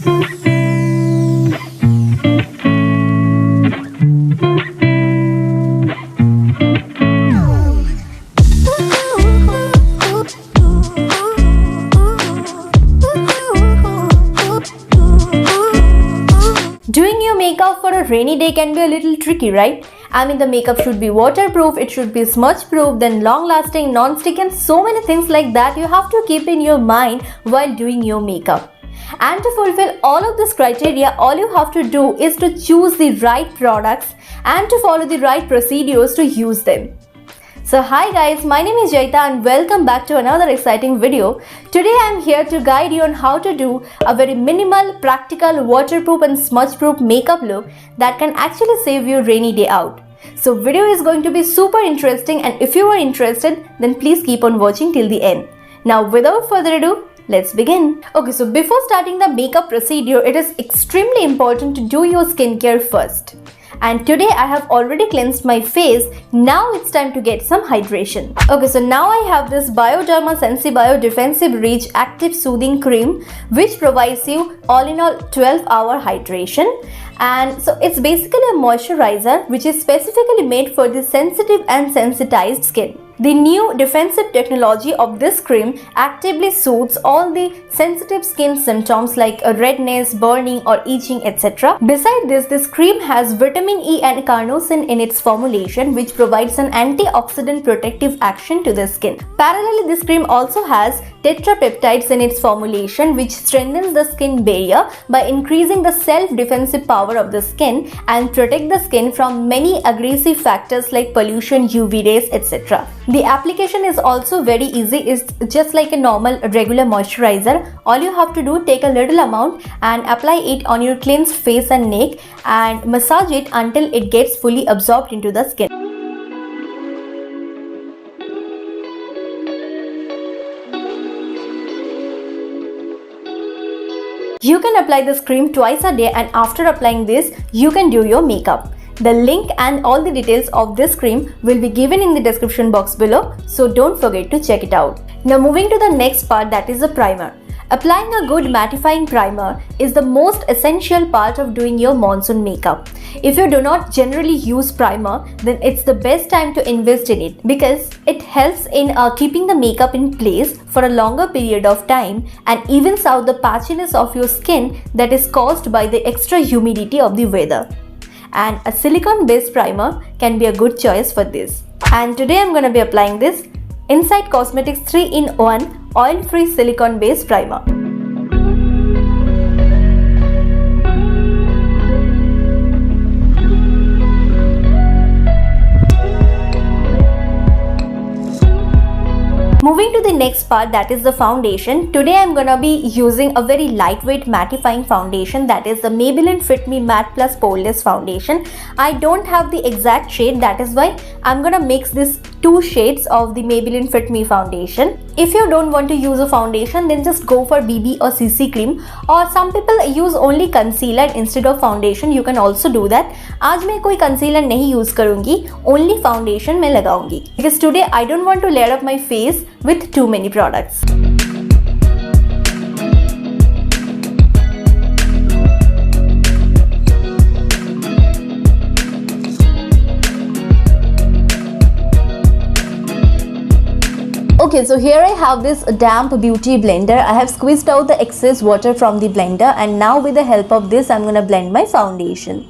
Doing your makeup for a rainy day can be a little tricky, right? I mean, the makeup should be waterproof, it should be smudge proof, then long lasting, non-stick, and so many things like that you have to keep in your mind while doing your makeup. And to fulfill all of this criteria, all you have to do is to choose the right products and to follow the right procedures to use them. So hi guys, my name is Jayeeta and welcome back to another exciting video. Today I am here to guide you on how to do a very minimal, practical, waterproof and smudge proof makeup look that can actually save your rainy day out. So video is going to be super interesting, and if you are interested then please keep on watching till the end. Now without further ado, let's begin. Okay, so before starting the makeup procedure, it is extremely important to do your skincare first. And today I have already cleansed my face. Now it's time to get some hydration. Okay, so now I have this Bioderma Sensibio Defensive Reach Active Soothing Cream, which provides you all in all 12-hour hydration. And so it's basically a moisturizer which is specifically made for the sensitive and sensitized skin. The new defensive technology of this cream actively soothes all the sensitive skin symptoms like redness, burning or itching, etc. Besides this, this cream has vitamin E and carnosine in its formulation, which provides an antioxidant protective action to the skin. Parallelly, this cream also has tetrapeptides in its formulation, which strengthens the skin barrier by increasing the self-defensive power of the skin and protect the skin from many aggressive factors like pollution, UV rays, etc. The application is also very easy. It's just like a normal regular moisturizer. All you have to do, take a little amount and apply it on your cleansed face and neck and massage it until it gets fully absorbed into the skin. You can apply this cream twice a day, and after applying this, you can do your makeup. The link and all the details of this cream will be given in the description box below, so don't forget to check it out. Now moving to the next part, that is the primer. Applying a good mattifying primer is the most essential part of doing your monsoon makeup. If you do not generally use primer, then it's the best time to invest in it because it helps in keeping the makeup in place for a longer period of time and evens out the patchiness of your skin that is caused by the extra humidity of the weather. And a silicone based primer can be a good choice for this. And today I'm going to be applying this Inside Cosmetics 3-in-1 Oil-Free Silicone Based Primer. Moving to the next part, that is the foundation. Today I'm gonna be using a very lightweight mattifying foundation, that is the Maybelline Fit Me Matte Plus Poreless foundation. I don't have the exact shade, that is why I'm gonna mix this two shades of the Maybelline Fit Me foundation. If you don't want to use a foundation, then just go for BB or CC cream, or some people use only concealer instead of foundation. You can also do that. आज मैं कोई concealer नहीं use करूँगी, only foundation मैं लगाऊँगी because today I don't want to layer up my face with too many products. Okay, so here I have this damp beauty blender. I have squeezed out the excess water from the blender, and now with the help of this I'm gonna blend my foundation.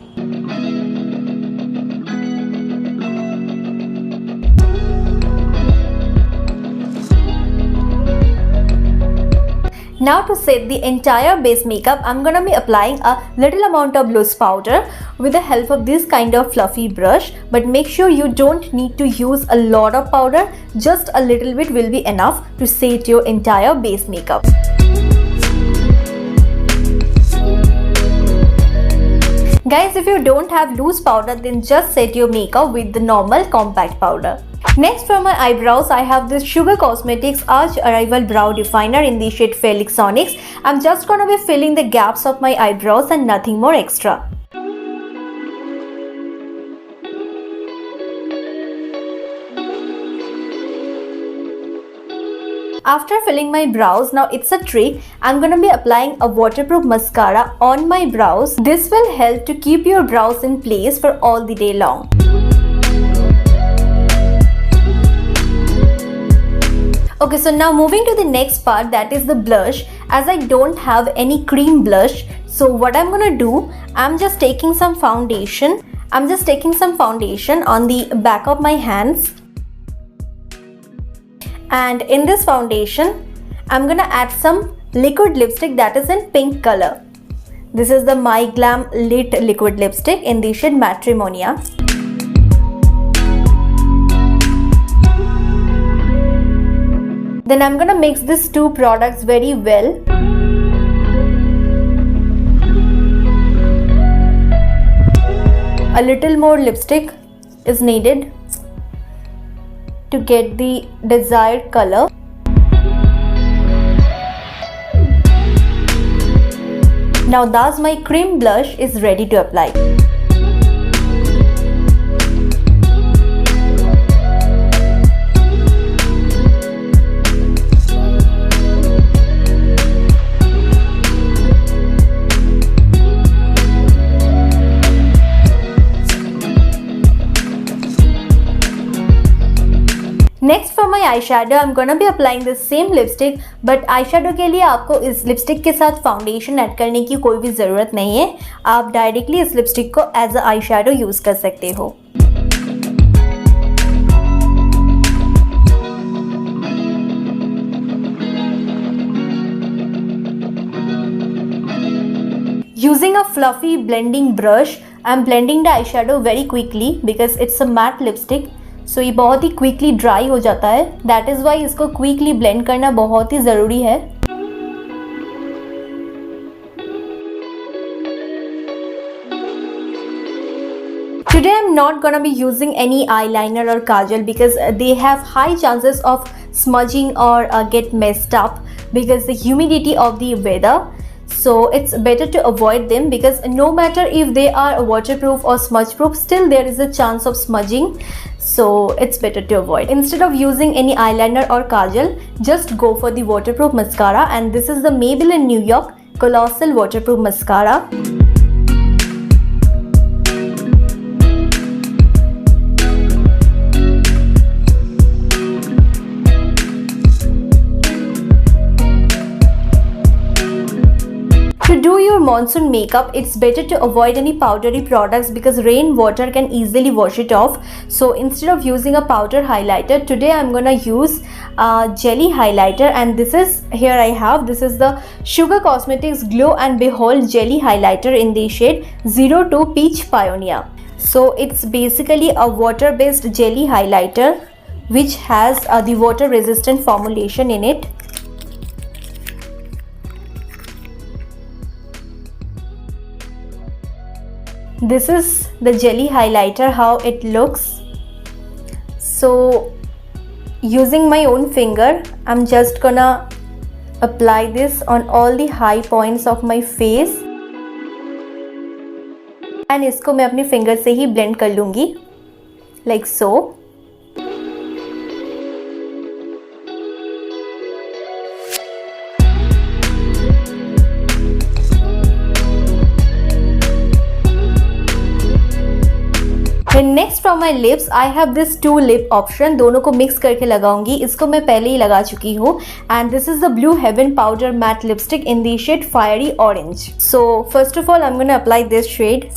Now to set the entire base makeup, I'm gonna be applying a little amount of loose powder with the help of this kind of fluffy brush, but make sure you don't need to use a lot of powder, just a little bit will be enough to set your entire base makeup. Guys, if you don't have loose powder, then just set your makeup with the normal compact powder. Next, for my eyebrows, I have this Sugar Cosmetics Arch Arrival Brow Definer in the shade Felix Onyx. I'm just gonna be filling the gaps of my eyebrows and nothing more extra. After filling my brows, now it's a trick. I'm gonna be applying a waterproof mascara on my brows. This will help to keep your brows in place for all the day long. Okay, so now moving to the next part, that is the blush. As I don't have any cream blush, so what I'm gonna do, I'm just taking some foundation. I'm just taking some foundation on the back of my hands. And in this foundation, I'm gonna add some liquid lipstick that is in pink color. This is the My Glamm Lit liquid lipstick in the shade Matrimania. Then I'm gonna mix these two products very well. A little more lipstick is needed to get the desired color. Now thus my cream blush is ready to apply. Next for my eyeshadow, I'm gonna be applying the same lipstick, but eyeshadow के लिए आपको इस lipstick के साथ foundation add करने की कोई भी ज़रूरत नहीं है. आप डायरेक्टली इस लिपस्टिक को एज अ eyeshadow यूज़ कर सकते हो. Using a fluffy blending brush, I'm blending the eyeshadow very quickly because it's a matte lipstick. So ये बहुत ही क्विकली ड्राई हो जाता है. दैट इज़ वाई इसको क्विकली ब्लेंड करना बहुत ही ज़रूरी है. Today I'm not gonna be using any eyeliner or kajal because they have high chances of smudging or get messed up because the humidity of the weather. So it's better to avoid them because no matter if they are waterproof or smudge proof, still there is a chance of smudging. So it's better to avoid. Instead of using any eyeliner or kajal, just go for the waterproof mascara, and this is the Maybelline New York Colossal waterproof mascara. To do your monsoon makeup, it's better to avoid any powdery products because rain water can easily wash it off. So instead of using a powder highlighter, today I'm gonna use a jelly highlighter, and this is, here I have, this is the Sugar Cosmetics Glow and Behold jelly highlighter in the shade 02 Peach Pioneer. So it's basically a water based jelly highlighter which has the water resistant formulation in it. This is the jelly highlighter, how it looks. So using my own finger, I'm just gonna apply this on all the high points of my face, and इसको मैं अपनी finger से ही blend कर लूँगी, like so. Next from my lips I have this two lip option. दोनों को mix करके लगाऊंगी. इसको मैं पहले ही लगा चुकी हूँ. And this is the blue heaven powder matte lipstick in the shade fiery orange. So first of all I am gonna apply this shade.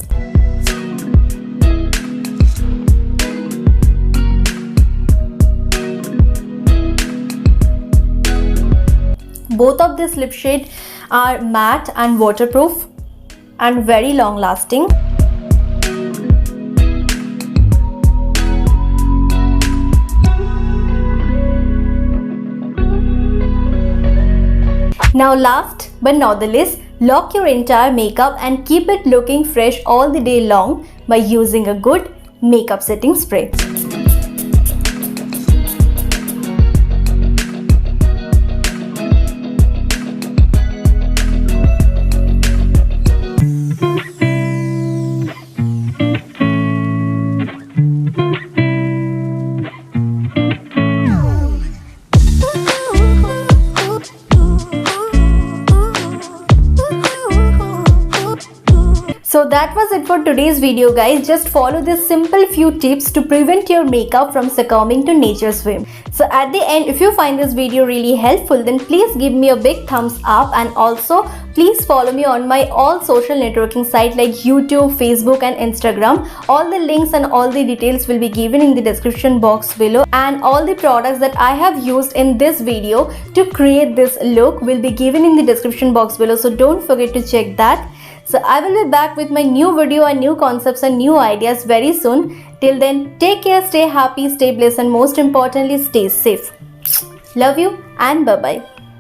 Both of this lip shade are matte and waterproof and very long lasting. Now last but not the least, lock your entire makeup and keep it looking fresh all the day long by using a good makeup setting spray. So that was it for today's video, guys. Just follow this simple few tips to prevent your makeup from succumbing to nature's whim. So at the end, if you find this video really helpful, then please give me a big thumbs up, and also please follow me on my all social networking sites like YouTube, Facebook and Instagram. All the links and all the details will be given in the description box below, and all the products that I have used in this video to create this look will be given in the description box below, so don't forget to check that. So I will be back with my new video and new concepts and new ideas very soon. Till then, take care, stay happy, stay blessed, and most importantly, stay safe. Love you and bye-bye.